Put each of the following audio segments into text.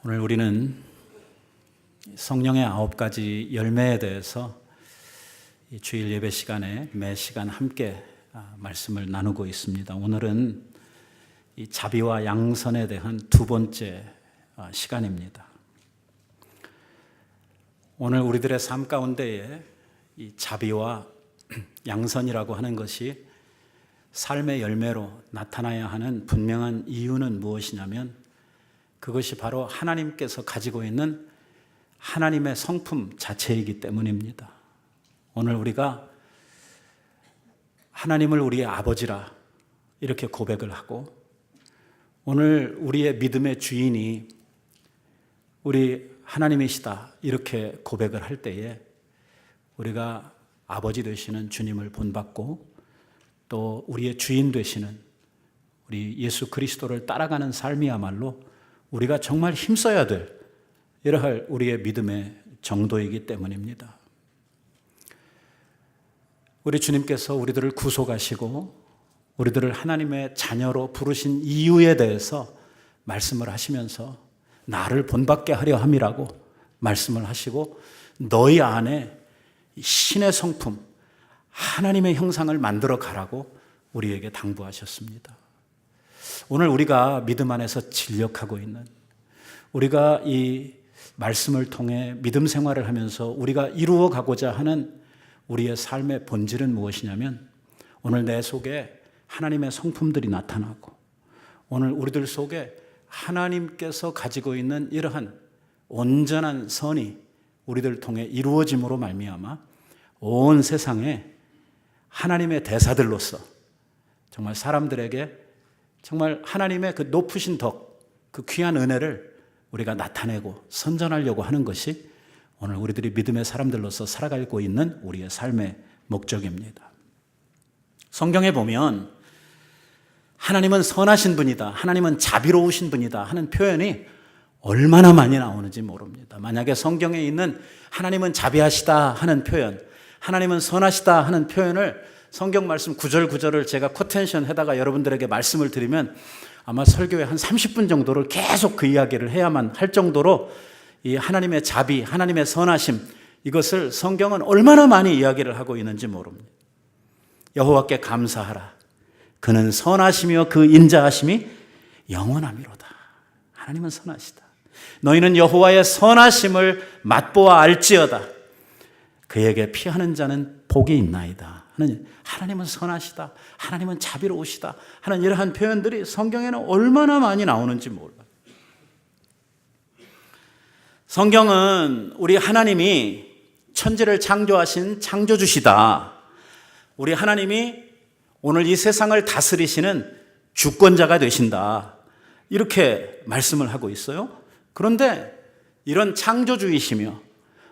오늘 우리는 성령의 9가지 열매에 대해서 이 주일 예배 시간에 매 시간 함께 말씀을 나누고 있습니다. 오늘은 이 자비와 양선에 대한 두 번째 시간입니다. 오늘 우리들의 삶 가운데에 이 자비와 양선이라고 하는 것이 삶의 열매로 나타나야 하는 분명한 이유는 무엇이냐면 그것이 바로 하나님께서 가지고 있는 하나님의 성품 자체이기 때문입니다. 오늘 우리가 하나님을 우리의 아버지라 이렇게 고백을 하고 오늘 우리의 믿음의 주인이 우리 하나님이시다 이렇게 고백을 할 때에 우리가 아버지 되시는 주님을 본받고 또 우리의 주인 되시는 우리 예수 그리스도를 따라가는 삶이야말로 우리가 정말 힘써야 될 이러할 우리의 믿음의 정도이기 때문입니다. 우리 주님께서 우리들을 구속하시고 우리들을 하나님의 자녀로 부르신 이유에 대해서 말씀을 하시면서 나를 본받게 하려 함이라고 말씀을 하시고 너희 안에 신의 성품, 하나님의 형상을 만들어 가라고 우리에게 당부하셨습니다. 오늘 우리가 믿음 안에서 진력하고 있는 우리가 이 말씀을 통해 믿음 생활을 하면서 우리가 이루어 가고자 하는 우리의 삶의 본질은 무엇이냐면 오늘 내 속에 하나님의 성품들이 나타나고 오늘 우리들 속에 하나님께서 가지고 있는 이러한 온전한 선이 우리들 통해 이루어짐으로 말미암아 온 세상에 하나님의 대사들로서 정말 사람들에게 정말 하나님의 그 높으신 덕, 그 귀한 은혜를 우리가 나타내고 선전하려고 하는 것이 오늘 우리들이 믿음의 사람들로서 살아가고 있는 우리의 삶의 목적입니다. 성경에 보면 하나님은 선하신 분이다, 하나님은 자비로우신 분이다 하는 표현이 얼마나 많이 나오는지 모릅니다. 만약에 성경에 있는 하나님은 자비하시다 하는 표현, 하나님은 선하시다 하는 표현을 성경 말씀 구절구절을 제가 코텐션 해다가 여러분들에게 말씀을 드리면 아마 설교에 한 30분 정도를 계속 그 이야기를 해야만 할 정도로 이 하나님의 자비, 하나님의 선하심 이것을 성경은 얼마나 많이 이야기를 하고 있는지 모릅니다. 여호와께 감사하라. 그는 선하시며 그 인자하심이 영원하미로다. 하나님은 선하시다. 너희는 여호와의 선하심을 맛보아 알지어다. 그에게 피하는 자는 복이 있나이다. 하나님은 선하시다, 하나님은 자비로우시다 하는 이러한 표현들이 성경에는 얼마나 많이 나오는지 몰라요. 성경은 우리 하나님이 천지를 창조하신 창조주시다. 우리 하나님이 오늘 이 세상을 다스리시는 주권자가 되신다. 이렇게 말씀을 하고 있어요. 그런데 이런 창조주이시며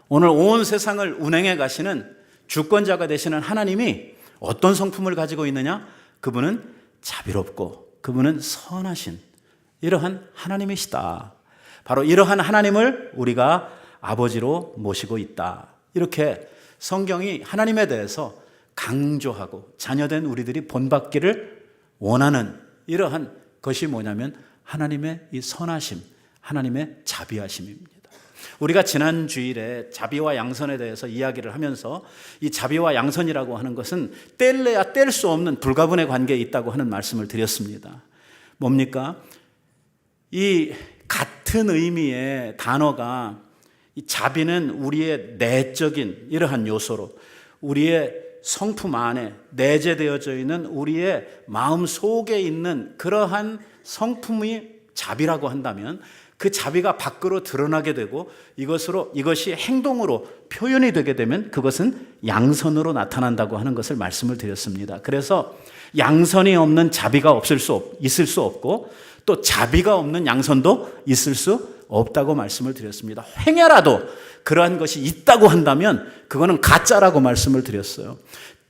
오늘 온 세상을 운행해 가시는 주권자가 되시는 하나님이 어떤 성품을 가지고 있느냐? 그분은 자비롭고 그분은 선하신 이러한 하나님이시다. 바로 이러한 하나님을 우리가 아버지로 모시고 있다. 이렇게 성경이 하나님에 대해서 강조하고 자녀된 우리들이 본받기를 원하는 이러한 것이 뭐냐면 하나님의 이 선하심, 하나님의 자비하심입니다. 우리가 지난 주일에 자비와 양선에 대해서 이야기를 하면서 이 자비와 양선이라고 하는 것은 뗄래야 뗄 수 없는 불가분의 관계에 있다고 하는 말씀을 드렸습니다. 뭡니까? 이 같은 의미의 단어가 이 자비는 우리의 내적인 이러한 요소로 우리의 성품 안에 내재되어져 있는 우리의 마음 속에 있는 그러한 성품이 자비라고 한다면 그 자비가 밖으로 드러나게 되고 이것이 행동으로 표현이 되게 되면 그것은 양선으로 나타난다고 하는 것을 말씀을 드렸습니다. 그래서 양선이 없는 자비가 있을 수 없고 또 자비가 없는 양선도 있을 수 없다고 말씀을 드렸습니다. 행여라도 그러한 것이 있다고 한다면 그거는 가짜라고 말씀을 드렸어요.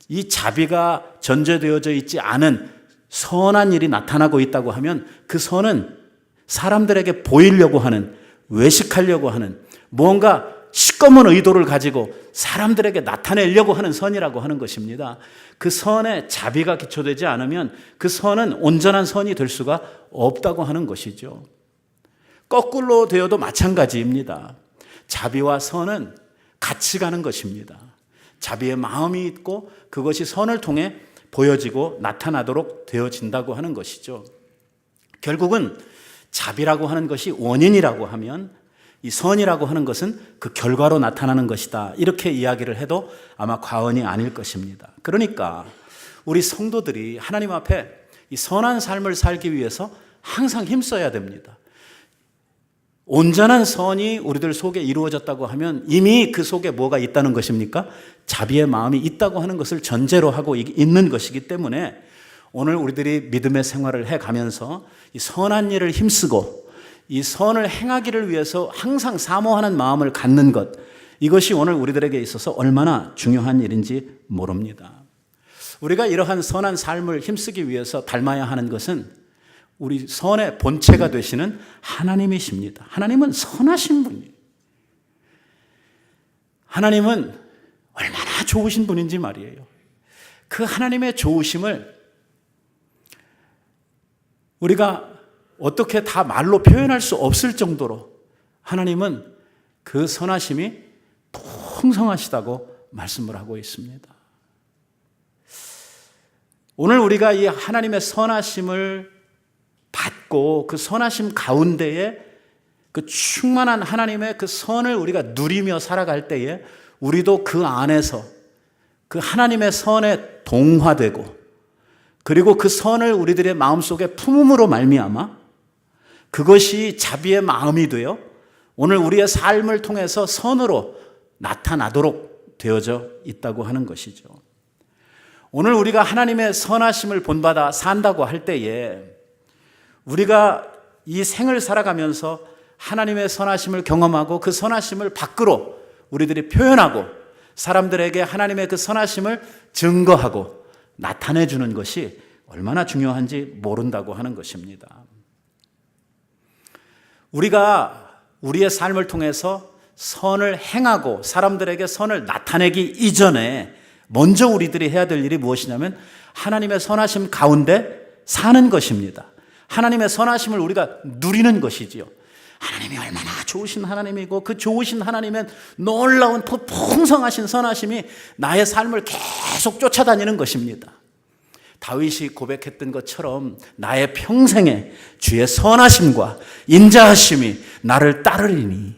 이 자비가 전제되어져 있지 않은 선한 일이 나타나고 있다고 하면 그 선은 사람들에게 보이려고 하는, 외식하려고 하는, 뭔가 시꺼먼 의도를 가지고 사람들에게 나타내려고 하는 선이라고 하는 것입니다. 그 선에 자비가 기초되지 않으면 그 선은 온전한 선이 될 수가 없다고 하는 것이죠. 거꾸로 되어도 마찬가지입니다. 자비와 선은 같이 가는 것입니다. 자비의 마음이 있고 그것이 선을 통해 보여지고 나타나도록 되어진다고 하는 것이죠. 결국은 자비라고 하는 것이 원인이라고 하면 이 선이라고 하는 것은 그 결과로 나타나는 것이다. 이렇게 이야기를 해도 아마 과언이 아닐 것입니다. 그러니까 우리 성도들이 하나님 앞에 이 선한 삶을 살기 위해서 항상 힘써야 됩니다. 온전한 선이 우리들 속에 이루어졌다고 하면 이미 그 속에 뭐가 있다는 것입니까? 자비의 마음이 있다고 하는 것을 전제로 하고 있는 것이기 때문에 오늘 우리들이 믿음의 생활을 해가면서 이 선한 일을 힘쓰고 이 선을 행하기를 위해서 항상 사모하는 마음을 갖는 것, 이것이 오늘 우리들에게 있어서 얼마나 중요한 일인지 모릅니다. 우리가 이러한 선한 삶을 힘쓰기 위해서 닮아야 하는 것은 우리 선의 본체가 되시는 하나님이십니다. 하나님은 선하신 분이에요. 하나님은 얼마나 좋으신 분인지 말이에요. 그 하나님의 좋으심을 우리가 어떻게 다 말로 표현할 수 없을 정도로 하나님은 그 선하심이 풍성하시다고 말씀을 하고 있습니다. 오늘 우리가 이 하나님의 선하심을 받고 그 선하심 가운데에 그 충만한 하나님의 그 선을 우리가 누리며 살아갈 때에 우리도 그 안에서 그 하나님의 선에 동화되고 그리고 그 선을 우리들의 마음속에 품음으로 말미암아 그것이 자비의 마음이 되어 오늘 우리의 삶을 통해서 선으로 나타나도록 되어져 있다고 하는 것이죠. 오늘 우리가 하나님의 선하심을 본받아 산다고 할 때에 우리가 이 생을 살아가면서 하나님의 선하심을 경험하고 그 선하심을 밖으로 우리들이 표현하고 사람들에게 하나님의 그 선하심을 증거하고 나타내주는 것이 얼마나 중요한지 모른다고 하는 것입니다. 우리가 우리의 삶을 통해서 선을 행하고 사람들에게 선을 나타내기 이전에 먼저 우리들이 해야 될 일이 무엇이냐면 하나님의 선하심 가운데 사는 것입니다. 하나님의 선하심을 우리가 누리는 것이지요. 하나님이 얼마나 좋으신 하나님이고 그 좋으신 하나님의 놀라운 풍성하신 선하심이 나의 삶을 계속 쫓아다니는 것입니다. 다윗이 고백했던 것처럼 나의 평생에 주의 선하심과 인자하심이 나를 따르리니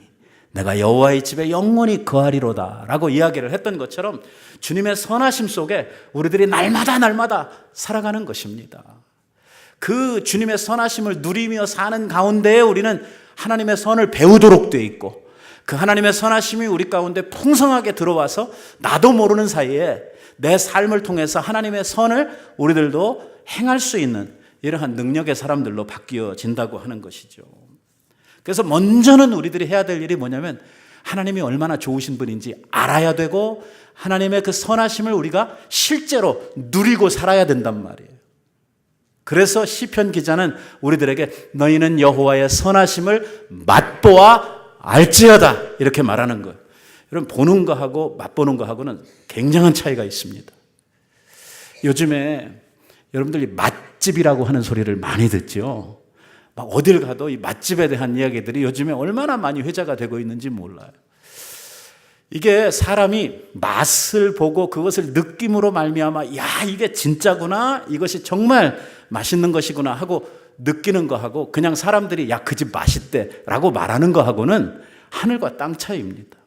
내가 여호와의 집에 영원히 거하리로다 라고 이야기를 했던 것처럼 주님의 선하심 속에 우리들이 날마다 살아가는 것입니다. 그 주님의 선하심을 누리며 사는 가운데에 우리는 하나님의 선을 배우도록 되어 있고 그 하나님의 선하심이 우리 가운데 풍성하게 들어와서 나도 모르는 사이에 내 삶을 통해서 하나님의 선을 우리들도 행할 수 있는 이러한 능력의 사람들로 바뀌어진다고 하는 것이죠. 그래서 먼저는 우리들이 해야 될 일이 뭐냐면 하나님이 얼마나 좋으신 분인지 알아야 되고 하나님의 그 선하심을 우리가 실제로 누리고 살아야 된단 말이에요. 그래서 시편 기자는 우리들에게 너희는 여호와의 선하심을 맛보아 알지어다 이렇게 말하는 거예요. 여러분 보는 거하고 맛보는 거하고는 굉장한 차이가 있습니다. 요즘에 여러분들이 맛집이라고 하는 소리를 많이 듣죠. 막 어딜 가도 이 맛집에 대한 이야기들이 요즘에 얼마나 많이 회자가 되고 있는지 몰라요. 이게 사람이 맛을 보고 그것을 느낌으로 말미암아 야 이게 진짜구나 이것이 정말 맛있는 것이구나 하고 느끼는 거하고 그냥 사람들이 야 그 집 맛있대 라고 말하는 거하고는 하늘과 땅 차이입니다.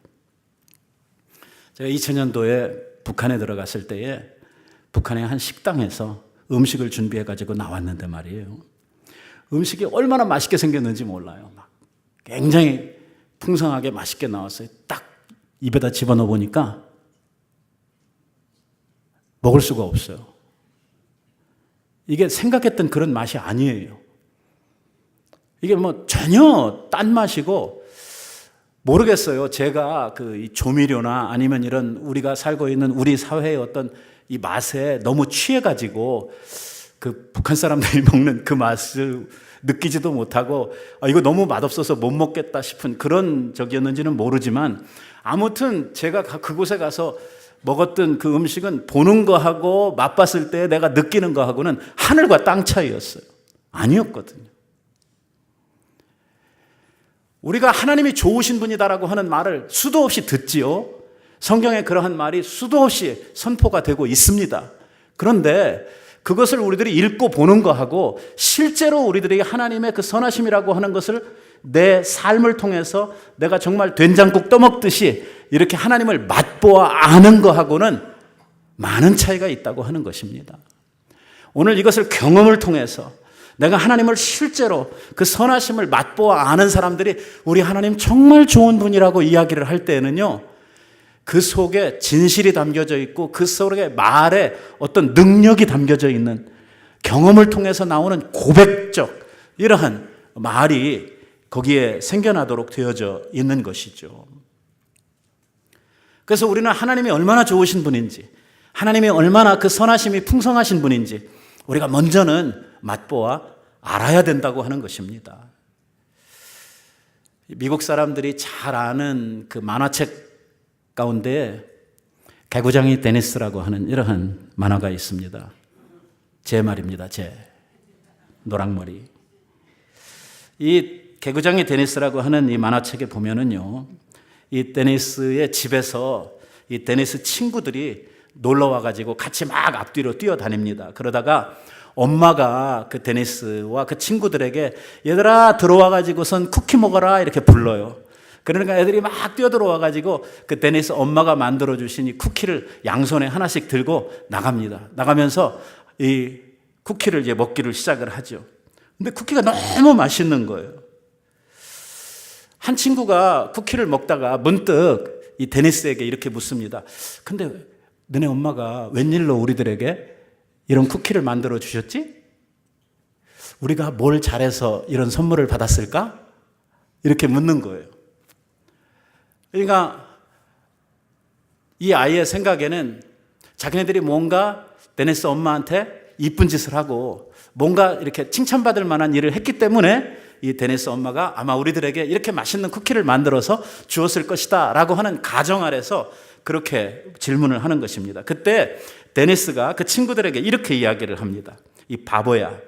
제가 2000년도에 북한에 들어갔을 때에 북한의 한 식당에서 음식을 준비해 가지고 나왔는데 말이에요. 음식이 얼마나 맛있게 생겼는지 몰라요. 막 굉장히 풍성하게 맛있게 나왔어요. 딱 입에다 집어넣어 보니까 먹을 수가 없어요. 이게 생각했던 그런 맛이 아니에요. 이게 뭐 전혀 딴 맛이고 모르겠어요. 제가 그 조미료나 아니면 이런 우리가 살고 있는 우리 사회의 어떤 이 맛에 너무 취해가지고 그 북한 사람들이 먹는 그 맛을 느끼지도 못하고 이거 너무 맛없어서 못 먹겠다 싶은 그런 적이었는지는 모르지만 아무튼 제가 그곳에 가서 먹었던 그 음식은 보는 거하고 맛봤을 때 내가 느끼는 거하고는 하늘과 땅 차이였어요. 아니었거든요. 우리가 하나님이 좋으신 분이다라고 하는 말을 수도 없이 듣지요. 성경에 그러한 말이 수도 없이 선포가 되고 있습니다. 그런데 그것을 우리들이 읽고 보는 거하고 실제로 우리들이 하나님의 그 선하심이라고 하는 것을 내 삶을 통해서 내가 정말 된장국 떠먹듯이 이렇게 하나님을 맛보아 아는 거하고는 많은 차이가 있다고 하는 것입니다. 오늘 이것을 경험을 통해서 내가 하나님을 실제로 그 선하심을 맛보아 아는 사람들이 우리 하나님 정말 좋은 분이라고 이야기를 할 때에는요, 그 속에 진실이 담겨져 있고 그 속에 말에 어떤 능력이 담겨져 있는 경험을 통해서 나오는 고백적 이러한 말이 거기에 생겨나도록 되어져 있는 것이죠. 그래서 우리는 하나님이 얼마나 좋으신 분인지, 하나님이 얼마나 그 선하심이 풍성하신 분인지 우리가 먼저는 맛보아 알아야 된다고 하는 것입니다. 미국 사람들이 잘 아는 그 만화책 가운데 개구장이 데니스라고 하는 이러한 만화가 있습니다. 제 말입니다. 제 노랑머리. 이 개구장이 데니스라고 하는 이 만화책에 보면은요, 이 데니스의 집에서 이 데니스 친구들이 놀러 와가지고 같이 막 앞뒤로 뛰어다닙니다. 그러다가 엄마가 그 데니스와 그 친구들에게 얘들아 들어와가지고선 쿠키 먹어라 이렇게 불러요. 그러니까 애들이 막 뛰어들어와가지고 그 데니스 엄마가 만들어주신 이 쿠키를 양손에 하나씩 들고 나갑니다. 나가면서 이 쿠키를 이제 먹기를 시작을 하죠. 근데 쿠키가 너무 맛있는 거예요. 한 친구가 쿠키를 먹다가 문득 이 데니스에게 이렇게 묻습니다. 근데 너네 엄마가 웬일로 우리들에게 이런 쿠키를 만들어 주셨지? 우리가 뭘 잘해서 이런 선물을 받았을까? 이렇게 묻는 거예요. 그러니까 이 아이의 생각에는 자기네들이 뭔가 데니스 엄마한테 이쁜 짓을 하고 뭔가 이렇게 칭찬받을 만한 일을 했기 때문에 이 데니스 엄마가 아마 우리들에게 이렇게 맛있는 쿠키를 만들어서 주었을 것이다 라고 하는 가정 아래서 그렇게 질문을 하는 것입니다. 그때 데니스가 그 친구들에게 이렇게 이야기를 합니다. 이 바보야,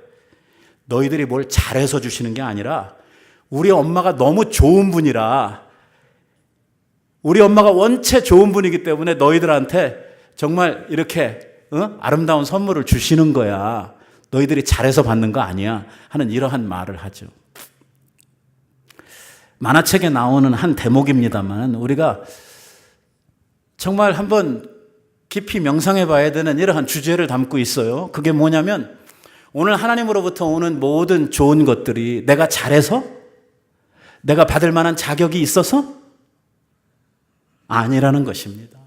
너희들이 뭘 잘해서 주시는 게 아니라 우리 엄마가 너무 좋은 분이라, 우리 엄마가 원체 좋은 분이기 때문에 너희들한테 정말 이렇게 아름다운 선물을 주시는 거야. 너희들이 잘해서 받는 거 아니야 하는 이러한 말을 하죠. 만화책에 나오는 한 대목입니다만 우리가 정말 한번 깊이 명상해 봐야 되는 이러한 주제를 담고 있어요. 그게 뭐냐면 오늘 하나님으로부터 오는 모든 좋은 것들이 내가 잘해서? 내가 받을 만한 자격이 있어서? 아니라는 것입니다.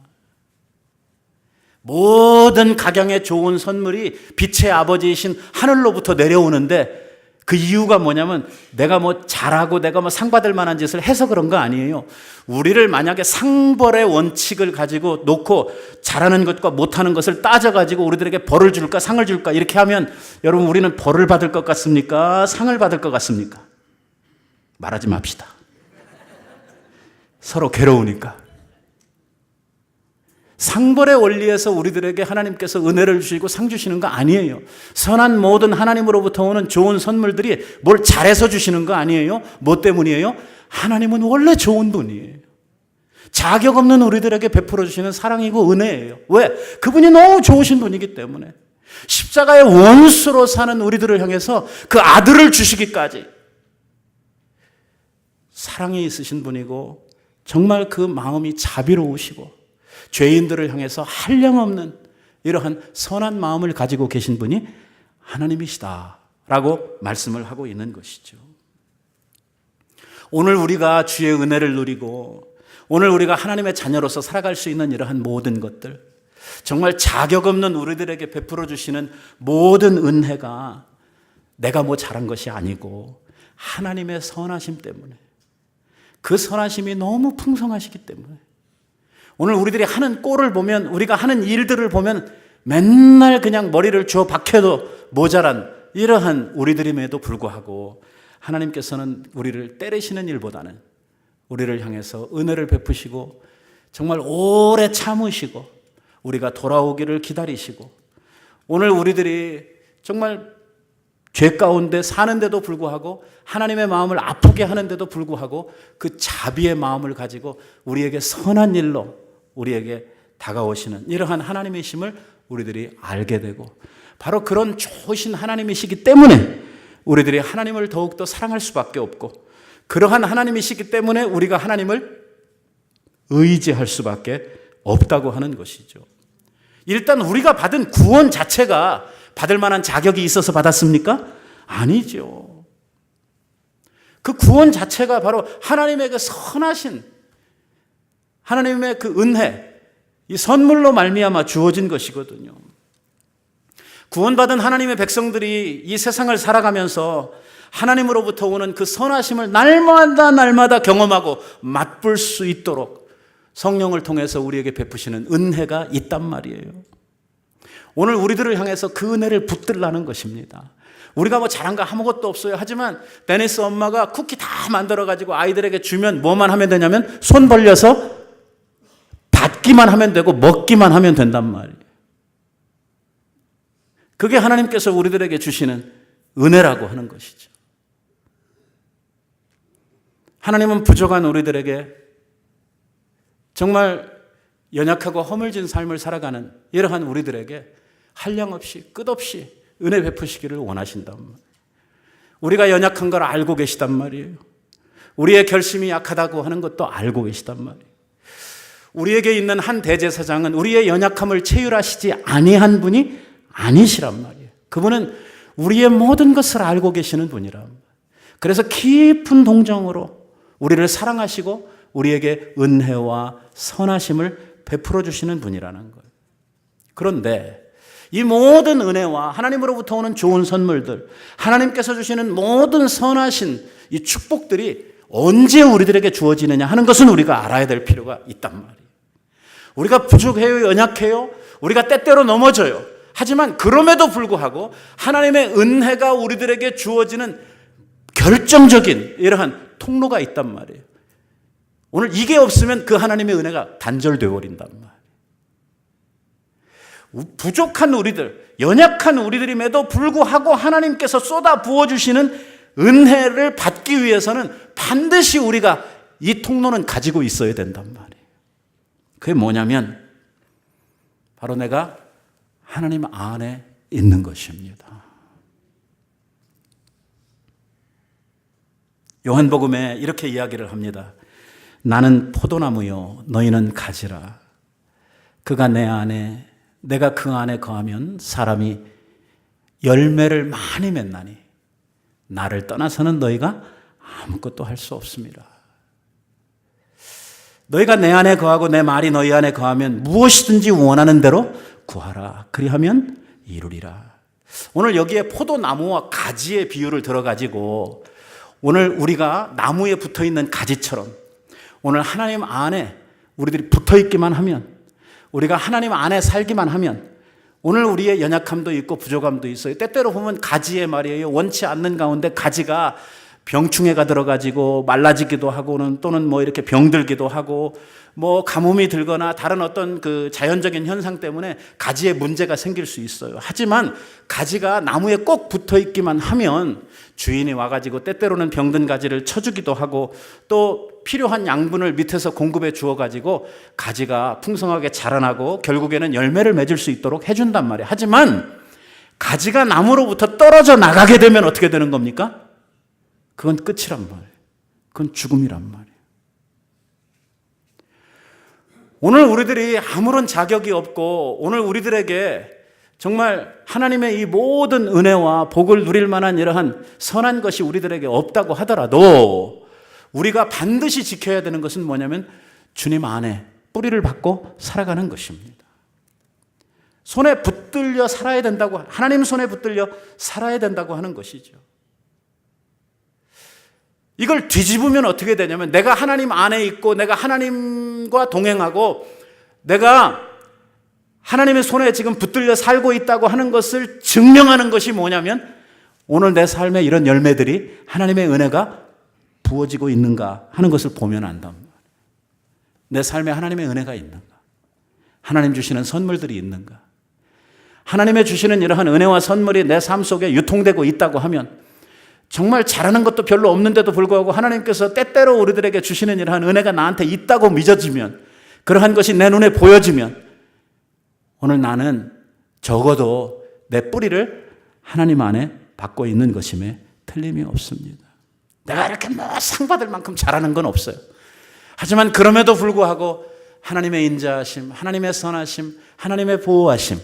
모든 각양의 좋은 선물이 빛의 아버지이신 하늘로부터 내려오는데 그 이유가 뭐냐면 내가 뭐 잘하고 내가 뭐 상 받을 만한 짓을 해서 그런 거 아니에요. 우리를 만약에 상벌의 원칙을 가지고 놓고 잘하는 것과 못하는 것을 따져가지고 우리들에게 벌을 줄까 상을 줄까 이렇게 하면 여러분 우리는 벌을 받을 것 같습니까? 상을 받을 것 같습니까? 말하지 맙시다. 서로 괴로우니까. 상벌의 원리에서 우리들에게 하나님께서 은혜를 주시고 상 주시는 거 아니에요. 선한 모든 하나님으로부터 오는 좋은 선물들이 뭘 잘해서 주시는 거 아니에요. 뭐 때문이에요? 하나님은 원래 좋은 분이에요. 자격 없는 우리들에게 베풀어 주시는 사랑이고 은혜예요. 왜? 그분이 너무 좋으신 분이기 때문에. 십자가의 원수로 사는 우리들을 향해서 그 아들을 주시기까지 사랑이 있으신 분이고 정말 그 마음이 자비로우시고 죄인들을 향해서 한량없는 이러한 선한 마음을 가지고 계신 분이 하나님이시다라고 말씀을 하고 있는 것이죠. 오늘 우리가 주의 은혜를 누리고 오늘 우리가 하나님의 자녀로서 살아갈 수 있는 이러한 모든 것들, 정말 자격 없는 우리들에게 베풀어 주시는 모든 은혜가 내가 뭐 잘한 것이 아니고 하나님의 선하심 때문에, 그 선하심이 너무 풍성하시기 때문에 오늘 우리들이 하는 꼴을 보면, 우리가 하는 일들을 보면 맨날 그냥 머리를 주워 박혀도 모자란 이러한 우리들임에도 불구하고 하나님께서는 우리를 때리시는 일보다는 우리를 향해서 은혜를 베푸시고 정말 오래 참으시고 우리가 돌아오기를 기다리시고 오늘 우리들이 정말 죄 가운데 사는데도 불구하고 하나님의 마음을 아프게 하는데도 불구하고 그 자비의 마음을 가지고 우리에게 선한 일로 우리에게 다가오시는 이러한 하나님이심을 우리들이 알게 되고 바로 그런 좋으신 하나님이시기 때문에 우리들이 하나님을 더욱더 사랑할 수밖에 없고 그러한 하나님이시기 때문에 우리가 하나님을 의지할 수밖에 없다고 하는 것이죠. 일단 우리가 받은 구원 자체가 받을 만한 자격이 있어서 받았습니까? 아니죠. 그 구원 자체가 바로 하나님의 그 선하신 하나님의 그 은혜, 이 선물로 말미암아 주어진 것이거든요. 구원받은 하나님의 백성들이 이 세상을 살아가면서 하나님으로부터 오는 그 선하심을 날마다 경험하고 맛볼 수 있도록 성령을 통해서 우리에게 베푸시는 은혜가 있단 말이에요. 오늘 우리들을 향해서 그 은혜를 붙들라는 것입니다. 우리가 뭐 잘한 거 아무것도 없어요. 하지만 데니스 엄마가 쿠키 다 만들어가지고 아이들에게 주면 뭐만 하면 되냐면 손 벌려서 받기만 하면 되고 먹기만 하면 된단 말이에요. 그게 하나님께서 우리들에게 주시는 은혜라고 하는 것이죠. 하나님은 부족한 우리들에게 정말 연약하고 허물진 삶을 살아가는 이러한 우리들에게 한량없이 끝없이 은혜 베푸시기를 원하신단 말이에요. 우리가 연약한 걸 알고 계시단 말이에요. 우리의 결심이 약하다고 하는 것도 알고 계시단 말이에요. 우리에게 있는 한 대제사장은 우리의 연약함을 체휼하시지 아니한 분이 아니시란 말이에요. 그분은 우리의 모든 것을 알고 계시는 분이란 말이에요. 그래서 깊은 동정으로 우리를 사랑하시고 우리에게 은혜와 선하심을 베풀어 주시는 분이라는 거예요. 그런데 이 모든 은혜와 하나님으로부터 오는 좋은 선물들, 하나님께서 주시는 모든 선하신 이 축복들이 언제 우리들에게 주어지느냐 하는 것은 우리가 알아야 될 필요가 있단 말이에요. 우리가 부족해요, 연약해요, 우리가 때때로 넘어져요. 하지만 그럼에도 불구하고 하나님의 은혜가 우리들에게 주어지는 결정적인 이러한 통로가 있단 말이에요. 오늘 이게 없으면 그 하나님의 은혜가 단절되어 버린단 말이에요. 부족한 우리들, 연약한 우리들임에도 불구하고 하나님께서 쏟아 부어주시는 은혜를 받기 위해서는 반드시 우리가 이 통로는 가지고 있어야 된단 말이에요. 그게 뭐냐면 바로 내가 하나님 안에 있는 것입니다. 요한복음에 이렇게 이야기를 합니다. 나는 포도나무요 너희는 가지라. 그가 내 안에 내가 그 안에 거하면 사람이 열매를 많이 맺나니 나를 떠나서는 너희가 아무것도 할 수 없습니다. 너희가 내 안에 거하고 내 말이 너희 안에 거하면 무엇이든지 원하는 대로 구하라. 그리하면 이루리라. 오늘 여기에 포도나무와 가지의 비유를 들어가지고 오늘 우리가 나무에 붙어있는 가지처럼 오늘 하나님 안에 우리들이 붙어있기만 하면 우리가 하나님 안에 살기만 하면 오늘 우리의 연약함도 있고 부족함도 있어요. 때때로 보면 가지의 말이에요. 원치 않는 가운데 가지가 병충해가 들어가지고 말라지기도 하고는 또는 뭐 이렇게 병들기도 하고 뭐 가뭄이 들거나 다른 어떤 그 자연적인 현상 때문에 가지에 문제가 생길 수 있어요. 하지만 가지가 나무에 꼭 붙어 있기만 하면 주인이 와가지고 때때로는 병든 가지를 쳐주기도 하고 또 필요한 양분을 밑에서 공급해 주어가지고 가지가 풍성하게 자라나고 결국에는 열매를 맺을 수 있도록 해준단 말이에요. 하지만 가지가 나무로부터 떨어져 나가게 되면 어떻게 되는 겁니까? 그건 끝이란 말이에요. 그건 죽음이란 말이에요. 오늘 우리들이 아무런 자격이 없고 오늘 우리들에게 정말 하나님의 이 모든 은혜와 복을 누릴 만한 이러한 선한 것이 우리들에게 없다고 하더라도 우리가 반드시 지켜야 되는 것은 뭐냐면 주님 안에 뿌리를 받고 살아가는 것입니다. 손에 붙들려 살아야 된다고, 하나님 손에 붙들려 살아야 된다고 하는 것이죠. 이걸 뒤집으면 어떻게 되냐면 내가 하나님 안에 있고 내가 하나님과 동행하고 내가 하나님의 손에 지금 붙들려 살고 있다고 하는 것을 증명하는 것이 뭐냐면 오늘 내 삶에 이런 열매들이 하나님의 은혜가 부어지고 있는가 하는 것을 보면 안단 말이에요. 내 삶에 하나님의 은혜가 있는가? 하나님 주시는 선물들이 있는가? 하나님의 주시는 이러한 은혜와 선물이 내 삶 속에 유통되고 있다고 하면, 정말 잘하는 것도 별로 없는데도 불구하고 하나님께서 때때로 우리들에게 주시는 이러한 은혜가 나한테 있다고 믿어지면, 그러한 것이 내 눈에 보여지면, 오늘 나는 적어도 내 뿌리를 하나님 안에 받고 있는 것임에 틀림이 없습니다. 내가 이렇게 상 받을 만큼 잘하는 건 없어요. 하지만 그럼에도 불구하고 하나님의 인자하심, 하나님의 선하심, 하나님의 보호하심,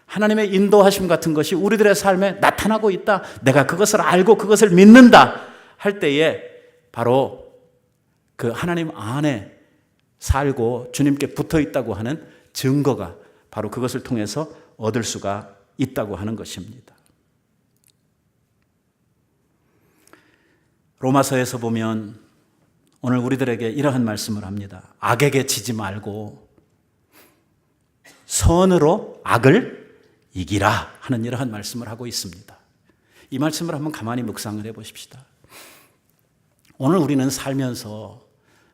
하나님의 인도하심 같은 것이 우리들의 삶에 나타나고 있다, 내가 그것을 알고 그것을 믿는다 할 때에 바로 그 하나님 안에 살고 주님께 붙어 있다고 하는 증거가 바로 그것을 통해서 얻을 수가 있다고 하는 것입니다. 로마서에서 보면 오늘 우리들에게 이러한 말씀을 합니다. 악에게 지지 말고 선으로 악을 이기라 하는 이러한 말씀을 하고 있습니다. 이 말씀을 한번 가만히 묵상을 해보십시다. 오늘 우리는 살면서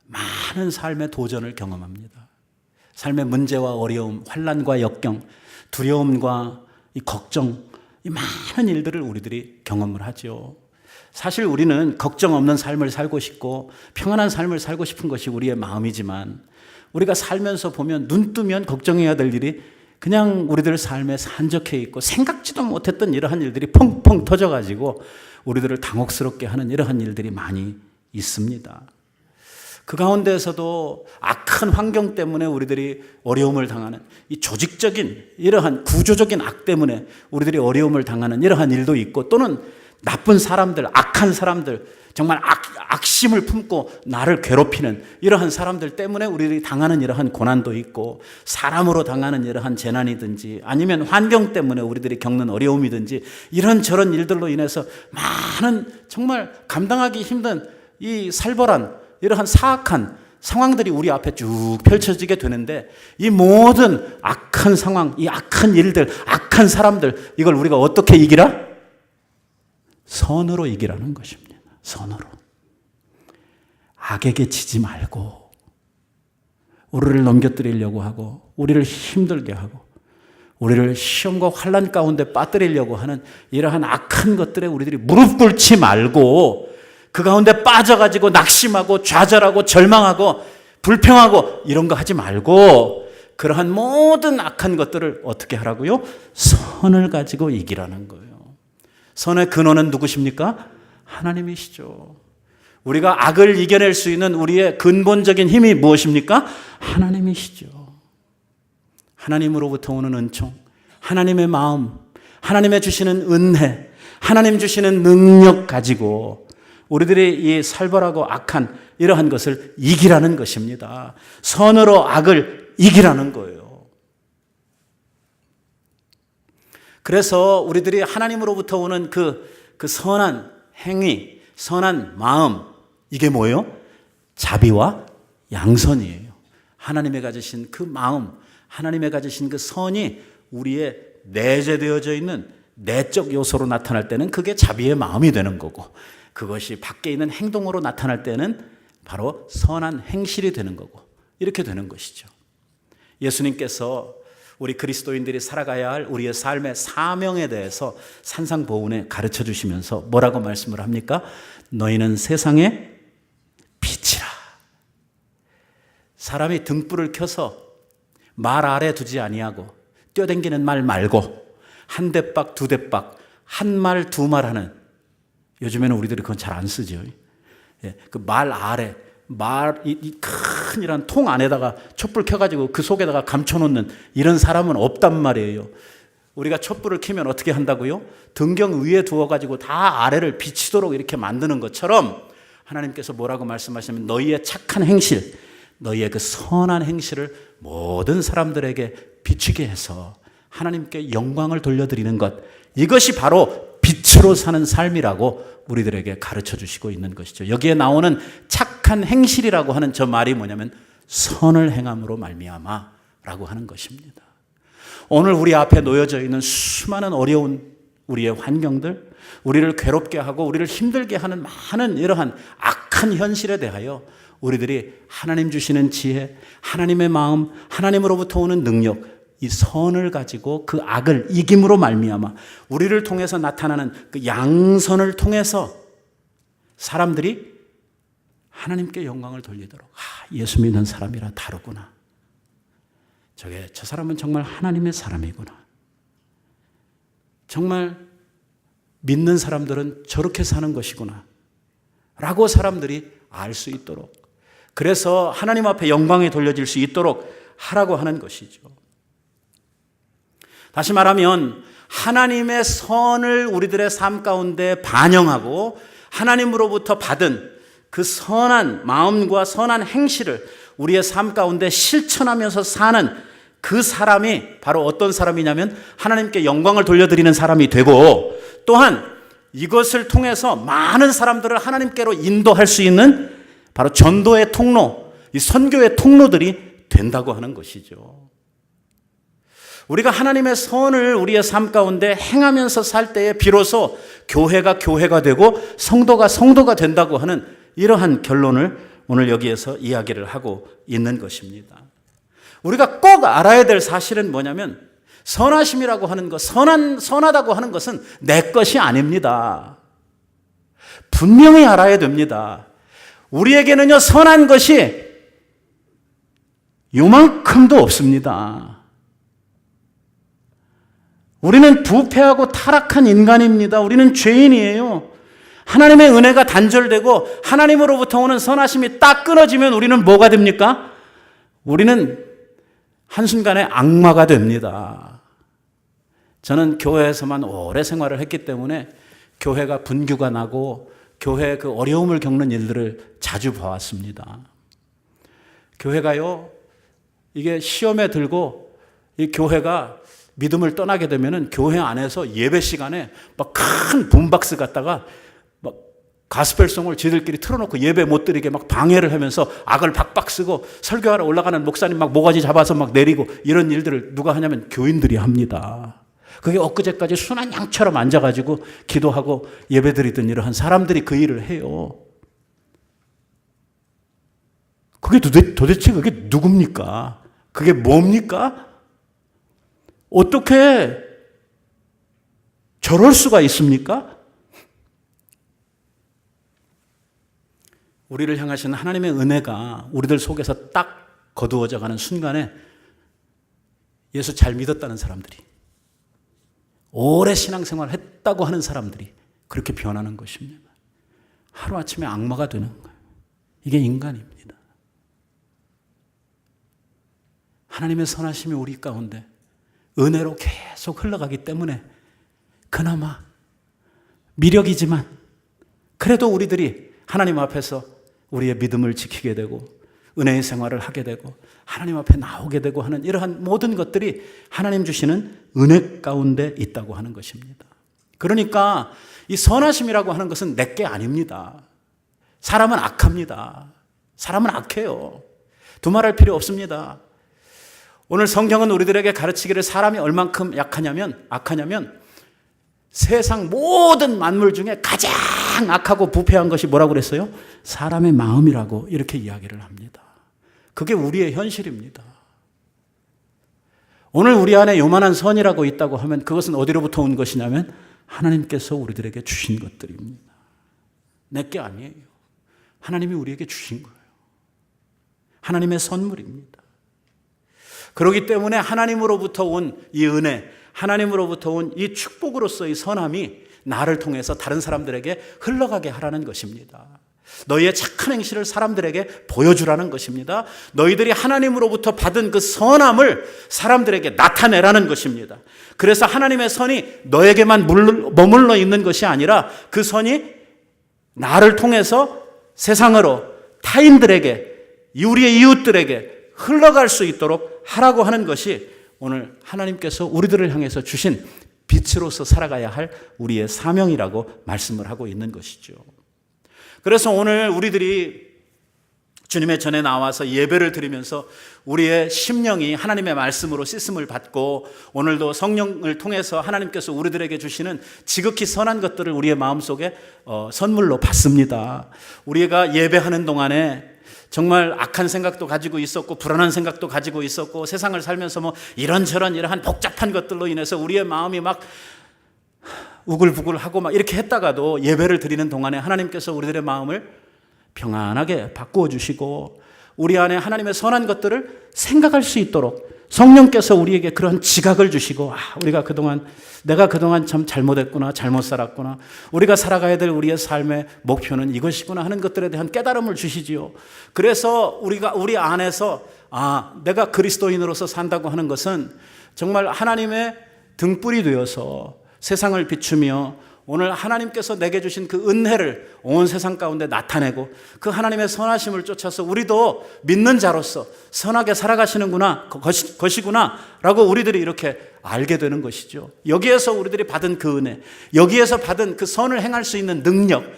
많은 삶의 도전을 경험합니다. 삶의 문제와 어려움, 환난과 역경, 두려움과 이 걱정, 이 많은 일들을 우리들이 경험을 하죠. 사실 우리는 걱정 없는 삶을 살고 싶고 평안한 삶을 살고 싶은 것이 우리의 마음이지만, 우리가 살면서 보면 눈 뜨면 걱정해야 될 일이 그냥 우리들 삶에 산적해 있고 생각지도 못했던 이러한 일들이 펑펑 터져가지고 우리들을 당혹스럽게 하는 이러한 일들이 많이 있습니다. 그 가운데에서도 악한 환경 때문에 우리들이 어려움을 당하는, 이 조직적인 이러한 구조적인 악 때문에 우리들이 어려움을 당하는 이러한 일도 있고, 또는 나쁜 사람들, 악한 사람들, 정말 악심을 품고 나를 괴롭히는 이러한 사람들 때문에 우리들이 당하는 이러한 고난도 있고, 사람으로 당하는 이러한 재난이든지 아니면 환경 때문에 우리들이 겪는 어려움이든지 이런저런 일들로 인해서 많은 정말 감당하기 힘든 이 살벌한 이러한 사악한 상황들이 우리 앞에 쭉 펼쳐지게 되는데, 이 모든 악한 상황, 이 악한 일들, 악한 사람들, 이걸 우리가 어떻게 이기라? 선으로 이기라는 것입니다. 선으로. 악에게 지지 말고 우리를 넘겨뜨리려고 하고 우리를 힘들게 하고 우리를 시험과 환난 가운데 빠뜨리려고 하는 이러한 악한 것들에 우리들이 무릎 꿇지 말고 그 가운데 빠져가지고 낙심하고 좌절하고 절망하고 불평하고 이런 거 하지 말고, 그러한 모든 악한 것들을 어떻게 하라고요? 선을 가지고 이기라는 거예요. 선의 근원은 누구십니까? 하나님이시죠. 우리가 악을 이겨낼 수 있는 우리의 근본적인 힘이 무엇입니까? 하나님이시죠. 하나님으로부터 오는 은총, 하나님의 마음, 하나님의 주시는 은혜, 하나님 주시는 능력 가지고 우리들이 이 살벌하고 악한 이러한 것을 이기라는 것입니다. 선으로 악을 이기라는 거예요. 그래서 우리들이 하나님으로부터 오는 그 선한 행위, 선한 마음, 이게 뭐예요? 자비와 양선이에요. 하나님의 가지신 그 마음, 하나님의 가지신 그 선이 우리의 내재되어져 있는 내적 요소로 나타날 때는 그게 자비의 마음이 되는 거고, 그것이 밖에 있는 행동으로 나타날 때는 바로 선한 행실이 되는 거고, 이렇게 되는 것이죠. 예수님께서 우리 그리스도인들이 살아가야 할 우리의 삶의 사명에 대해서 산상보훈에 가르쳐 주시면서 뭐라고 말씀을 합니까? 너희는 세상의 빛이라. 사람이 등불을 켜서 말 아래 두지 아니하고 뛰어댕기는 말 말고 한 대박 두 대박 한 말 두 말 하는, 요즘에는 우리들이 그건 잘 안 쓰죠. 그 말 아래 이 큰 이런 통 안에다가 촛불 켜가지고 그 속에다가 감춰놓는 이런 사람은 없단 말이에요. 우리가 촛불을 켜면 어떻게 한다고요? 등경 위에 두어가지고 다 아래를 비치도록 이렇게 만드는 것처럼 하나님께서 뭐라고 말씀하시면 너희의 착한 행실, 너희의 그 선한 행실을 모든 사람들에게 비추게 해서 하나님께 영광을 돌려드리는 것, 이것이 바로 빛으로 사는 삶이라고 우리들에게 가르쳐 주시고 있는 것이죠. 여기에 나오는 착한 행실이라고 하는 저 말이 뭐냐면 선을 행함으로 말미암아라고 하는 것입니다. 오늘 우리 앞에 놓여져 있는 수많은 어려운 우리의 환경들, 우리를 괴롭게 하고 우리를 힘들게 하는 많은 이러한 악한 현실에 대하여 우리들이 하나님 주시는 지혜, 하나님의 마음, 하나님으로부터 오는 능력, 이 선을 가지고 그 악을 이김으로 말미암아 우리를 통해서 나타나는 그 양선을 통해서 사람들이 하나님께 영광을 돌리도록, 예수 믿는 사람이라 다르구나. 저 사람은 정말 하나님의 사람이구나. 정말 믿는 사람들은 저렇게 사는 것이구나 라고 사람들이 알 수 있도록, 그래서 하나님 앞에 영광이 돌려질 수 있도록 하라고 하는 것이죠. 다시 말하면 하나님의 선을 우리들의 삶 가운데 반영하고 하나님으로부터 받은 그 선한 마음과 선한 행실을 우리의 삶 가운데 실천하면서 사는 그 사람이 바로 어떤 사람이냐면 하나님께 영광을 돌려드리는 사람이 되고, 또한 이것을 통해서 많은 사람들을 하나님께로 인도할 수 있는 바로 전도의 통로, 이 선교의 통로들이 된다고 하는 것이죠. 우리가 하나님의 선을 우리의 삶 가운데 행하면서 살 때에 비로소 교회가 되고 성도가 된다고 하는 이러한 결론을 오늘 여기에서 이야기를 하고 있는 것입니다. 우리가 꼭 알아야 될 사실은 뭐냐면 선하심이라고 하는 것, 선하다고 하는 것은 내 것이 아닙니다. 분명히 알아야 됩니다. 우리에게는요, 선한 것이 요만큼도 없습니다. 우리는 부패하고 타락한 인간입니다. 우리는 죄인이에요. 하나님의 은혜가 단절되고 하나님으로부터 오는 선하심이 딱 끊어지면 우리는 뭐가 됩니까? 우리는 한순간에 악마가 됩니다. 저는 교회에서만 오래 생활을 했기 때문에 교회가 분규가 나고 교회의 그 어려움을 겪는 일들을 자주 봐왔습니다. 교회가요, 이게 시험에 들고 이 교회가 믿음을 떠나게 되면은 교회 안에서 예배 시간에 막 큰 붐박스 갖다가 막 가스펠송을 지들끼리 틀어놓고 예배 못 드리게 막 방해를 하면서 악을 박박 쓰고 설교하러 올라가는 목사님 막 모가지 잡아서 막 내리고, 이런 일들을 누가 하냐면 교인들이 합니다. 그게 엊그제까지 순한 양처럼 앉아가지고 기도하고 예배 드리던 이러한 사람들이 그 일을 해요. 그게 도대체 그게 누굽니까? 그게 뭡니까? 어떻게 저럴 수가 있습니까? 우리를 향하신 하나님의 은혜가 우리들 속에서 딱 거두어져 가는 순간에 예수 잘 믿었다는 사람들이, 오래 신앙생활을 했다고 하는 사람들이 그렇게 변하는 것입니다. 하루아침에 악마가 되는 거예요. 이게 인간입니다. 하나님의 선하심이 우리 가운데 은혜로 계속 흘러가기 때문에 그나마 미력이지만 그래도 우리들이 하나님 앞에서 우리의 믿음을 지키게 되고 은혜의 생활을 하게 되고 하나님 앞에 나오게 되고 하는 이러한 모든 것들이 하나님 주시는 은혜 가운데 있다고 하는 것입니다. 그러니까 이 선하심이라고 하는 것은 내게 아닙니다. 사람은 악합니다. 사람은 악해요. 두말할 필요 없습니다. 오늘 성경은 우리들에게 가르치기를 사람이 얼만큼 악하냐면 세상 모든 만물 중에 가장 악하고 부패한 것이 뭐라고 그랬어요? 사람의 마음이라고 이렇게 이야기를 합니다. 그게 우리의 현실입니다. 오늘 우리 안에 요만한 선이라고 있다고 하면 그것은 어디로부터 온 것이냐면 하나님께서 우리들에게 주신 것들입니다. 내게 아니에요. 하나님이 우리에게 주신 거예요. 하나님의 선물입니다. 그렇기 때문에 하나님으로부터 온 이 은혜, 하나님으로부터 온 이 축복으로서의 선함이 나를 통해서 다른 사람들에게 흘러가게 하라는 것입니다. 너희의 착한 행실을 사람들에게 보여주라는 것입니다. 너희들이 하나님으로부터 받은 그 선함을 사람들에게 나타내라는 것입니다. 그래서 하나님의 선이 너에게만 머물러 있는 것이 아니라 그 선이 나를 통해서 세상으로 타인들에게, 우리의 이웃들에게 흘러갈 수 있도록 하라고 하는 것이 오늘 하나님께서 우리들을 향해서 주신 빛으로서 살아가야 할 우리의 사명이라고 말씀을 하고 있는 것이죠. 그래서 오늘 우리들이 주님의 전에 나와서 예배를 드리면서 우리의 심령이 하나님의 말씀으로 씻음을 받고 오늘도 성령을 통해서 하나님께서 우리들에게 주시는 지극히 선한 것들을 우리의 마음속에 선물로 받습니다. 우리가 예배하는 동안에 정말 악한 생각도 가지고 있었고 불안한 생각도 가지고 있었고 세상을 살면서 뭐 이런저런 이러한 복잡한 것들로 인해서 우리의 마음이 막 우글부글하고 막 이렇게 했다가도 예배를 드리는 동안에 하나님께서 우리들의 마음을 평안하게 바꾸어 주시고 우리 안에 하나님의 선한 것들을 생각할 수 있도록 성령께서 우리에게 그런 지각을 주시고 내가 그동안 참 잘못했구나, 잘못 살았구나, 우리가 살아가야 될 우리의 삶의 목표는 이것이구나 하는 것들에 대한 깨달음을 주시지요. 그래서 우리 안에서 내가 그리스도인으로서 산다고 하는 것은 정말 하나님의 등불이 되어서 세상을 비추며 오늘 하나님께서 내게 주신 그 은혜를 온 세상 가운데 나타내고 그 하나님의 선하심을 쫓아서 우리도 믿는 자로서 선하게 살아가시는구나, 것이구나 라고 우리들이 이렇게 알게 되는 것이죠. 여기에서 우리들이 받은 그 은혜, 여기에서 받은 그 선을 행할 수 있는 능력,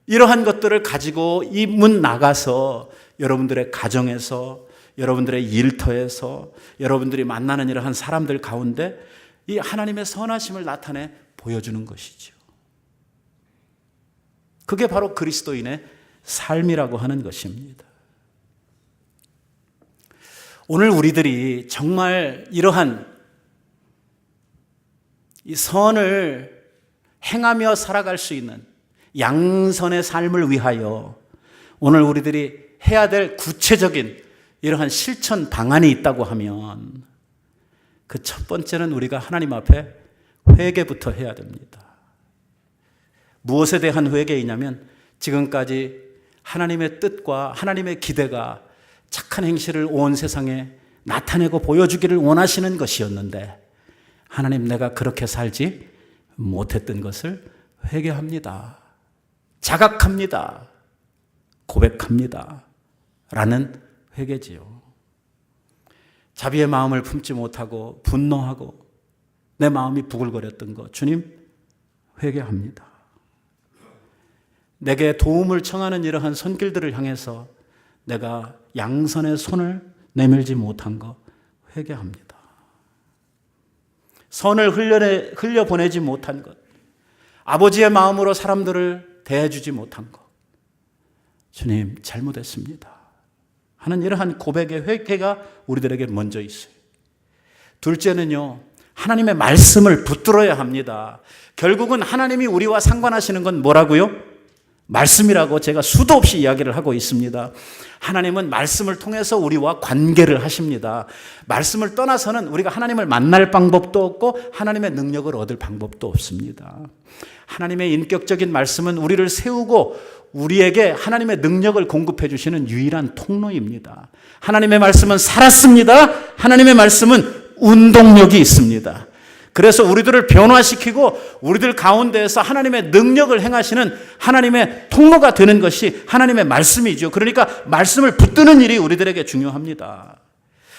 이러한 것들을 가지고 이 문 나가서 여러분들의 가정에서, 여러분들의 일터에서, 여러분들이 만나는 이러한 사람들 가운데 이 하나님의 선하심을 나타내 보여주는 것이죠. 그게 바로 그리스도인의 삶이라고 하는 것입니다. 오늘 우리들이 정말 이러한 이 선을 행하며 살아갈 수 있는 양선의 삶을 위하여 오늘 우리들이 해야 될 구체적인 이러한 실천 방안이 있다고 하면 그 첫 번째는 우리가 하나님 앞에 회개부터 해야 됩니다. 무엇에 대한 회개이냐면 지금까지 하나님의 뜻과 하나님의 기대가 착한 행실을 온 세상에 나타내고 보여주기를 원하시는 것이었는데 하나님, 내가 그렇게 살지 못했던 것을 회개합니다. 자각합니다. 고백합니다. 라는 회개지요. 자비의 마음을 품지 못하고 분노하고 내 마음이 부글거렸던 것, 주님, 회개합니다. 내게 도움을 청하는 이러한 손길들을 향해서 내가 양선의 손을 내밀지 못한 것 회개합니다. 선을 흘려보내지 못한 것, 아버지의 마음으로 사람들을 대해주지 못한 것, 주님, 잘못했습니다 하는 이러한 고백의 회개가 우리들에게 먼저 있어요. 둘째는요, 하나님의 말씀을 붙들어야 합니다. 결국은 하나님이 우리와 상관하시는 건 뭐라고요? 말씀이라고 제가 수도 없이 이야기를 하고 있습니다. 하나님은 말씀을 통해서 우리와 관계를 하십니다. 말씀을 떠나서는 우리가 하나님을 만날 방법도 없고 하나님의 능력을 얻을 방법도 없습니다. 하나님의 인격적인 말씀은 우리를 세우고 우리에게 하나님의 능력을 공급해 주시는 유일한 통로입니다. 하나님의 말씀은 살았습니다. 하나님의 말씀은 운동력이 있습니다. 그래서 우리들을 변화시키고 우리들 가운데에서 하나님의 능력을 행하시는 하나님의 통로가 되는 것이 하나님의 말씀이죠. 그러니까 말씀을 붙드는 일이 우리들에게 중요합니다.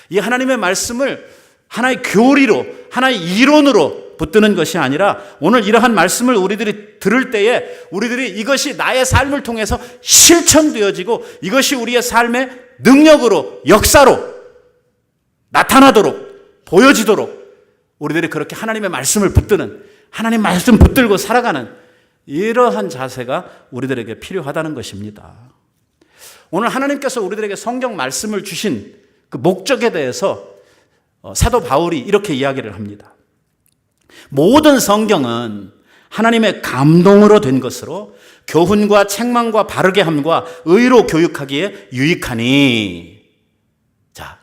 이 하나님의 말씀을 하나의 교리로, 하나의 이론으로 붙드는 것이 아니라 오늘 이러한 말씀을 우리들이 들을 때에 우리들이 이것이 나의 삶을 통해서 실천되어지고 이것이 우리의 삶의 능력으로, 역사로 나타나도록, 보여지도록 우리들이 그렇게 하나님의 말씀을 붙드는, 하나님 말씀 붙들고 살아가는 이러한 자세가 우리들에게 필요하다는 것입니다. 오늘 하나님께서 우리들에게 성경 말씀을 주신 그 목적에 대해서 사도 바울이 이렇게 이야기를 합니다. 모든 성경은 하나님의 감동으로 된 것으로 교훈과 책망과 바르게 함과 의로 교육하기에 유익하니. 자,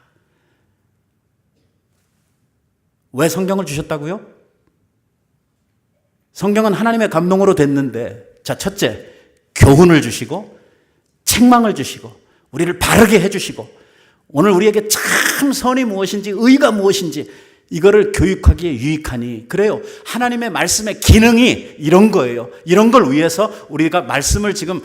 왜 성경을 주셨다고요? 성경은 하나님의 감동으로 됐는데, 자, 첫째, 교훈을 주시고 책망을 주시고 우리를 바르게 해주시고 오늘 우리에게 참 선이 무엇인지 의가 무엇인지 이거를 교육하기에 유익하니. 그래요. 하나님의 말씀의 기능이 이런 거예요. 이런 걸 위해서 우리가 말씀을 지금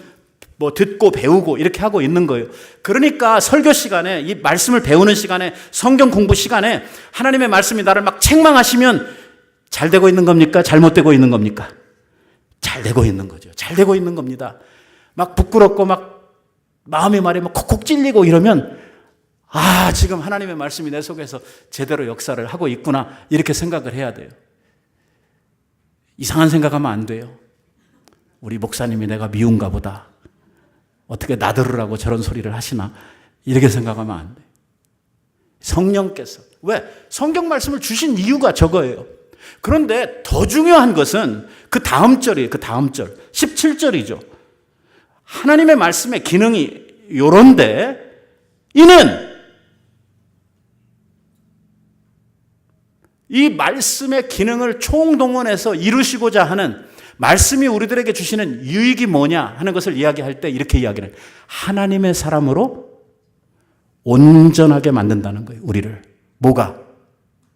듣고 배우고 이렇게 하고 있는 거예요. 그러니까 설교 시간에, 이 말씀을 배우는 시간에, 성경 공부 시간에 하나님의 말씀이 나를 막 책망하시면 잘 되고 있는 겁니까? 잘못되고 있는 겁니까? 잘 되고 있는 거죠. 잘 되고 있는 겁니다. 막 부끄럽고 막 마음이 말에 막 콕콕 찔리고 이러면 지금 하나님의 말씀이 내 속에서 제대로 역사를 하고 있구나 이렇게 생각을 해야 돼요. 이상한 생각하면 안 돼요. 우리 목사님이 내가 미운가 보다. 어떻게 나들으라고 저런 소리를 하시나 이렇게 생각하면 안 돼요. 성령께서 왜? 성경 말씀을 주신 이유가 저거예요. 그런데 더 중요한 것은 그 다음 절이에요. 그 다음 절 17절이죠. 하나님의 말씀의 기능이 요런데 이는 이 말씀의 기능을 총동원해서 이루시고자 하는 말씀이 우리들에게 주시는 유익이 뭐냐 하는 것을 이야기할 때 이렇게 이야기를 해요. 하나님의 사람으로 온전하게 만든다는 거예요. 우리를. 뭐가?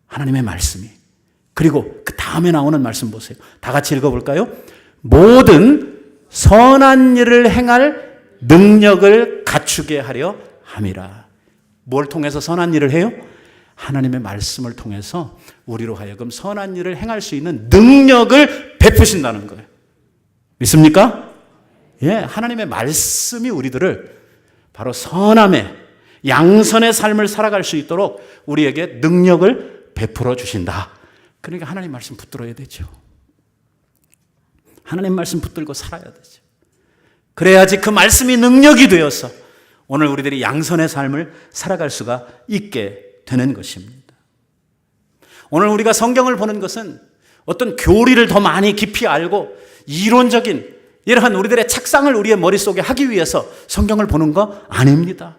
하나님의 말씀이. 그리고 그 다음에 나오는 말씀 보세요. 다 같이 읽어볼까요? 모든 선한 일을 행할 능력을 갖추게 하려 함이라. 뭘 통해서 선한 일을 해요? 하나님의 말씀을 통해서 우리로 하여금 선한 일을 행할 수 있는 능력을 베푸신다는 거예요. 믿습니까? 예, 하나님의 말씀이 우리들을 바로 선함의 양선의 삶을 살아갈 수 있도록 우리에게 능력을 베풀어 주신다. 그러니까 하나님 말씀 붙들어야 되죠. 하나님 말씀 붙들고 살아야 되죠. 그래야지 그 말씀이 능력이 되어서 오늘 우리들이 양선의 삶을 살아갈 수가 있게 되는 것입니다. 오늘 우리가 성경을 보는 것은 어떤 교리를 더 많이 깊이 알고 이론적인 이러한 우리들의 착상을 우리의 머릿속에 하기 위해서 성경을 보는 거 아닙니다.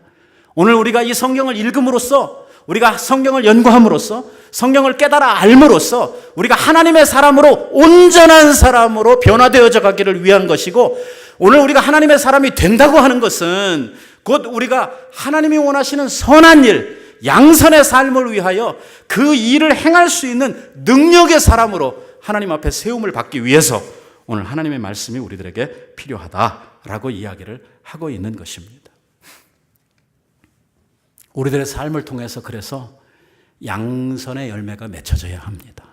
오늘 우리가 이 성경을 읽음으로써 우리가 성경을 연구함으로써 성경을 깨달아 알므로써 우리가 하나님의 사람으로 온전한 사람으로 변화되어져 가기를 위한 것이고 오늘 우리가 하나님의 사람이 된다고 하는 것은 곧 우리가 하나님이 원하시는 선한 일 양선의 삶을 위하여 그 일을 행할 수 있는 능력의 사람으로 하나님 앞에 세움을 받기 위해서 오늘 하나님의 말씀이 우리들에게 필요하다라고 이야기를 하고 있는 것입니다. 우리들의 삶을 통해서 그래서 양선의 열매가 맺혀져야 합니다.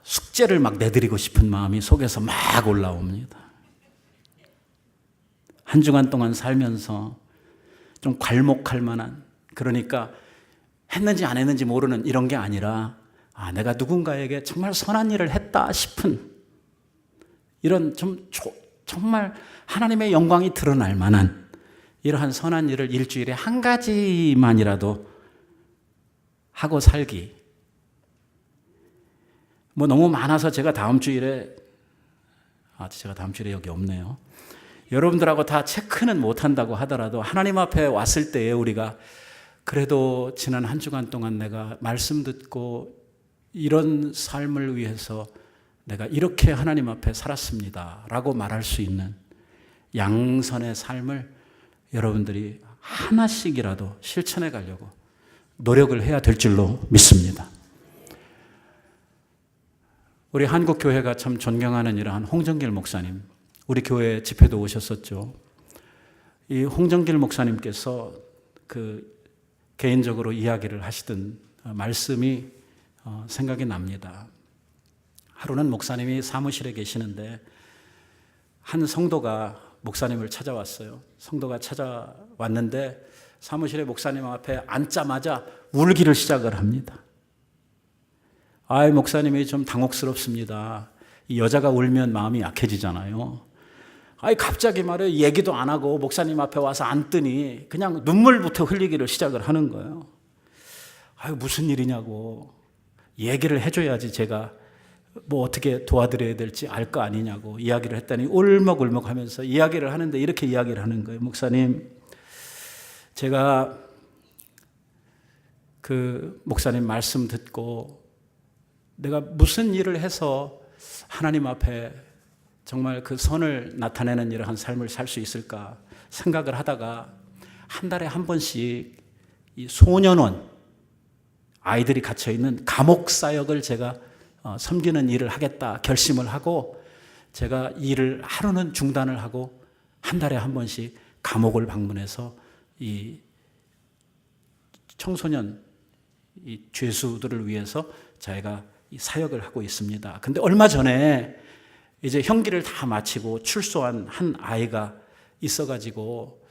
숙제를 막 내드리고 싶은 마음이 속에서 막 올라옵니다. 한 주간 동안 살면서 좀 괄목할 만한, 그러니까 했는지 안 했는지 모르는 이런 게 아니라 내가 누군가에게 정말 선한 일을 했다 싶은 이런 정말 하나님의 영광이 드러날 만한 이러한 선한 일을 일주일에 한 가지만이라도 하고 살기. 뭐 너무 많아서 제가 다음 주일에 여기 없네요. 여러분들하고 다 체크는 못한다고 하더라도 하나님 앞에 왔을 때에 우리가 그래도 지난 한 주간 동안 내가 말씀 듣고 이런 삶을 위해서 내가 이렇게 하나님 앞에 살았습니다 라고 말할 수 있는 양선의 삶을 여러분들이 하나씩이라도 실천해 가려고 노력을 해야 될 줄로 믿습니다. 우리 한국교회가 참 존경하는 이러한 홍정길 목사님, 우리 교회 집회도 오셨었죠. 이 홍정길 목사님께서 개인적으로 이야기를 하시던 말씀이 생각이 납니다. 하루는 목사님이 사무실에 계시는데 한 성도가 목사님을 찾아왔어요. 성도가 찾아왔는데 사무실에 목사님 앞에 앉자마자 울기를 시작을 합니다. 목사님이 좀 당혹스럽습니다. 이 여자가 울면 마음이 약해지잖아요. 갑자기 말해 얘기도 안 하고 목사님 앞에 와서 앉더니 그냥 눈물부터 흘리기를 시작을 하는 거예요. 무슨 일이냐고 얘기를 해줘야지 제가 뭐 어떻게 도와드려야 될지 알 거 아니냐고 이야기를 했더니 울먹울먹 하면서 이야기를 하는데 이렇게 이야기를 하는 거예요. 목사님, 제가 그 목사님 말씀 듣고 내가 무슨 일을 해서 하나님 앞에 정말 그 선을 나타내는 이러한 삶을 살 수 있을까 생각을 하다가 한 달에 한 번씩 이 소년원 아이들이 갇혀있는 감옥 사역을 제가 섬기는 일을 하겠다 결심을 하고 제가 일을 하루는 중단을 하고 한 달에 한 번씩 감옥을 방문해서 이 청소년 이 죄수들을 위해서 저희가 이 사역을 하고 있습니다. 근데 얼마 전에 이제 형기를 다 마치고 출소한 한 아이가 있어가지고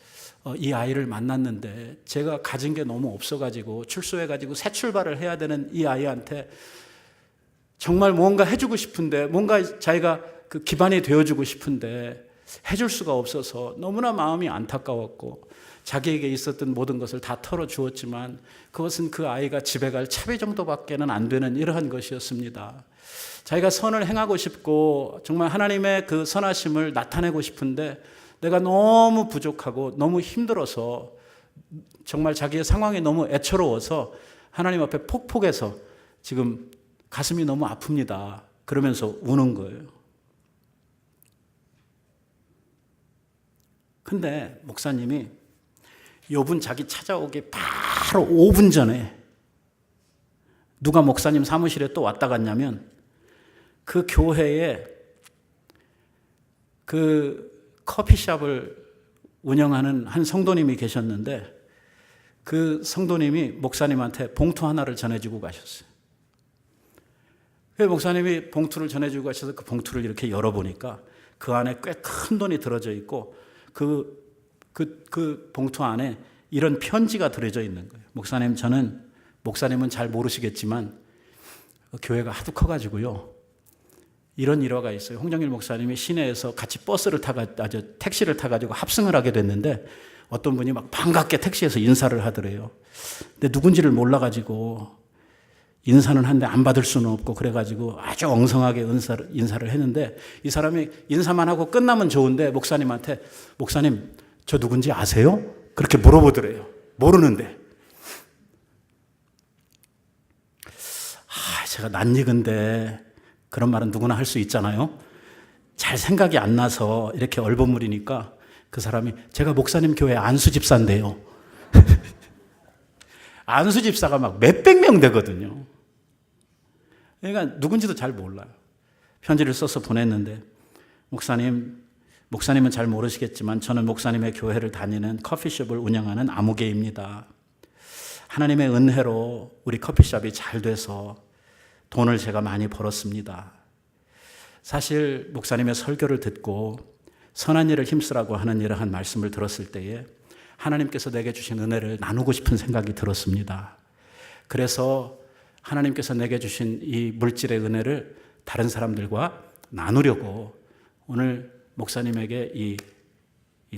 이 아이를 만났는데 제가 가진 게 너무 없어가지고 출소해가지고 새 출발을 해야 되는 이 아이한테 정말 뭔가 해주고 싶은데 뭔가 자기가 그 기반이 되어주고 싶은데 해줄 수가 없어서 너무나 마음이 안타까웠고 자기에게 있었던 모든 것을 다 털어주었지만 그것은 그 아이가 집에 갈 차비 정도밖에는 안 되는 이러한 것이었습니다. 자기가 선을 행하고 싶고 정말 하나님의 그 선하심을 나타내고 싶은데 내가 너무 부족하고 너무 힘들어서 정말 자기의 상황이 너무 애처로워서 하나님 앞에 폭폭해서 지금 가슴이 너무 아픕니다. 그러면서 우는 거예요. 근데 목사님이 욥은 자기 찾아오기 바로 5분 전에 누가 목사님 사무실에 또 왔다 갔냐면 그 교회에 그 커피숍을 운영하는 한 성도님이 계셨는데 그 성도님이 목사님한테 봉투 하나를 전해주고 가셨어요. 그 목사님이 봉투를 전해주고 가셔서 그 봉투를 이렇게 열어보니까 그 안에 꽤 큰 돈이 들어져 있고 그 봉투 안에 이런 편지가 들어져 있는 거예요. 목사님, 목사님은 잘 모르시겠지만 교회가 하도 커가지고요. 이런 일화가 있어요. 홍정일 목사님이 시내에서 같이 택시를 타가지고 합승을 하게 됐는데 어떤 분이 막 반갑게 택시에서 인사를 하더래요. 근데 누군지를 몰라가지고 인사는 한데 안 받을 수는 없고 그래가지고 아주 엉성하게 인사를 했는데 이 사람이 인사만 하고 끝나면 좋은데 목사님한테 목사님 저 누군지 아세요? 그렇게 물어보더래요. 모르는데. 제가 낯익은데 그런 말은 누구나 할 수 있잖아요. 잘 생각이 안 나서 이렇게 얼버무리니까 그 사람이 제가 목사님 교회 안수 집사인데요. 안수 집사가 막 몇백 명 되거든요. 그러니까 누군지도 잘 몰라요. 편지를 써서 보냈는데 목사님은 잘 모르시겠지만 저는 목사님의 교회를 다니는 커피숍을 운영하는 아무개입니다. 하나님의 은혜로 우리 커피숍이 잘 돼서 돈을 제가 많이 벌었습니다. 사실 목사님의 설교를 듣고 선한 일을 힘쓰라고 하는 이러한 말씀을 들었을 때에 하나님께서 내게 주신 은혜를 나누고 싶은 생각이 들었습니다. 그래서 하나님께서 내게 주신 이 물질의 은혜를 다른 사람들과 나누려고 오늘 목사님에게 이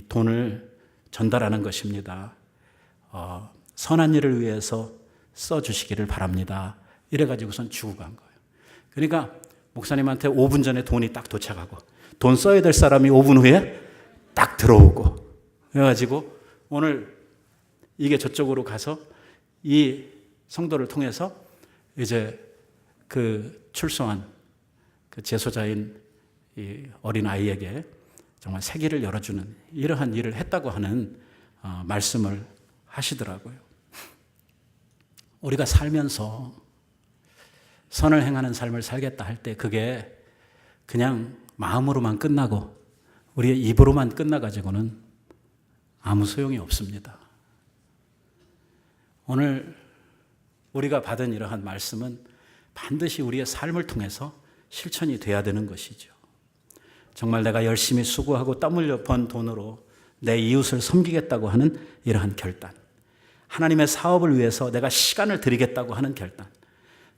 돈을 전달하는 것입니다. 선한 일을 위해서 써주시기를 바랍니다. 이래가지고선 주고 간 거예요. 그러니까 목사님한테 5분 전에 돈이 딱 도착하고 돈 써야 될 사람이 5분 후에 딱 들어오고 그래가지고 오늘 이게 저쪽으로 가서 이 성도를 통해서 이제 그 출소한 그 재소자인 이 어린 아이에게 정말 세계를 열어주는 이러한 일을 했다고 하는 말씀을 하시더라고요. 우리가 살면서 선을 행하는 삶을 살겠다 할 때 그게 그냥 마음으로만 끝나고 우리의 입으로만 끝나가지고는 아무 소용이 없습니다. 오늘 우리가 받은 이러한 말씀은 반드시 우리의 삶을 통해서 실천이 돼야 되는 것이죠. 정말 내가 열심히 수고하고 땀 흘려 번 돈으로 내 이웃을 섬기겠다고 하는 이러한 결단, 하나님의 사업을 위해서 내가 시간을 드리겠다고 하는 결단,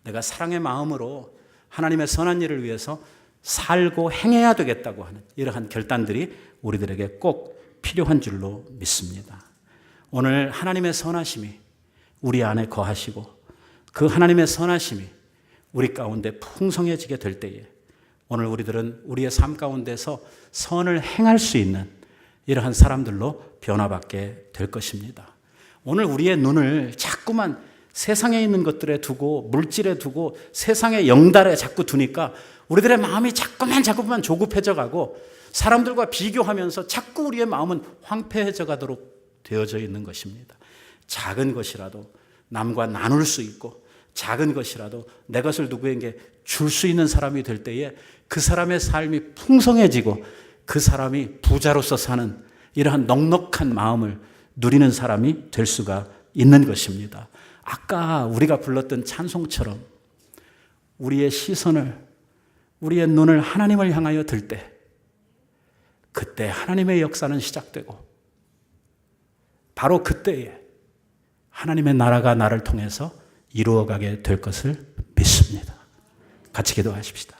내가 사랑의 마음으로 하나님의 선한 일을 위해서 살고 행해야 되겠다고 하는 이러한 결단들이 우리들에게 꼭 필요한 줄로 믿습니다. 오늘 하나님의 선하심이 우리 안에 거하시고 그 하나님의 선하심이 우리 가운데 풍성해지게 될 때에 오늘 우리들은 우리의 삶 가운데서 선을 행할 수 있는 이러한 사람들로 변화받게 될 것입니다. 오늘 우리의 눈을 자꾸만 세상에 있는 것들에 두고 물질에 두고 세상의 영달에 자꾸 두니까 우리들의 마음이 자꾸만 조급해져 가고 사람들과 비교하면서 자꾸 우리의 마음은 황폐해져 가도록 되어져 있는 것입니다. 작은 것이라도 남과 나눌 수 있고 작은 것이라도 내 것을 누구에게 줄 수 있는 사람이 될 때에 그 사람의 삶이 풍성해지고 그 사람이 부자로서 사는 이러한 넉넉한 마음을 누리는 사람이 될 수가 있는 것입니다. 아까 우리가 불렀던 찬송처럼 우리의 시선을, 우리의 눈을 하나님을 향하여 들 때 그때 하나님의 역사는 시작되고 바로 그때에 하나님의 나라가 나를 통해서 이루어가게 될 것을 믿습니다. 같이 기도하십시다.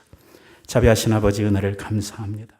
자비하신 아버지 은혜를 감사합니다.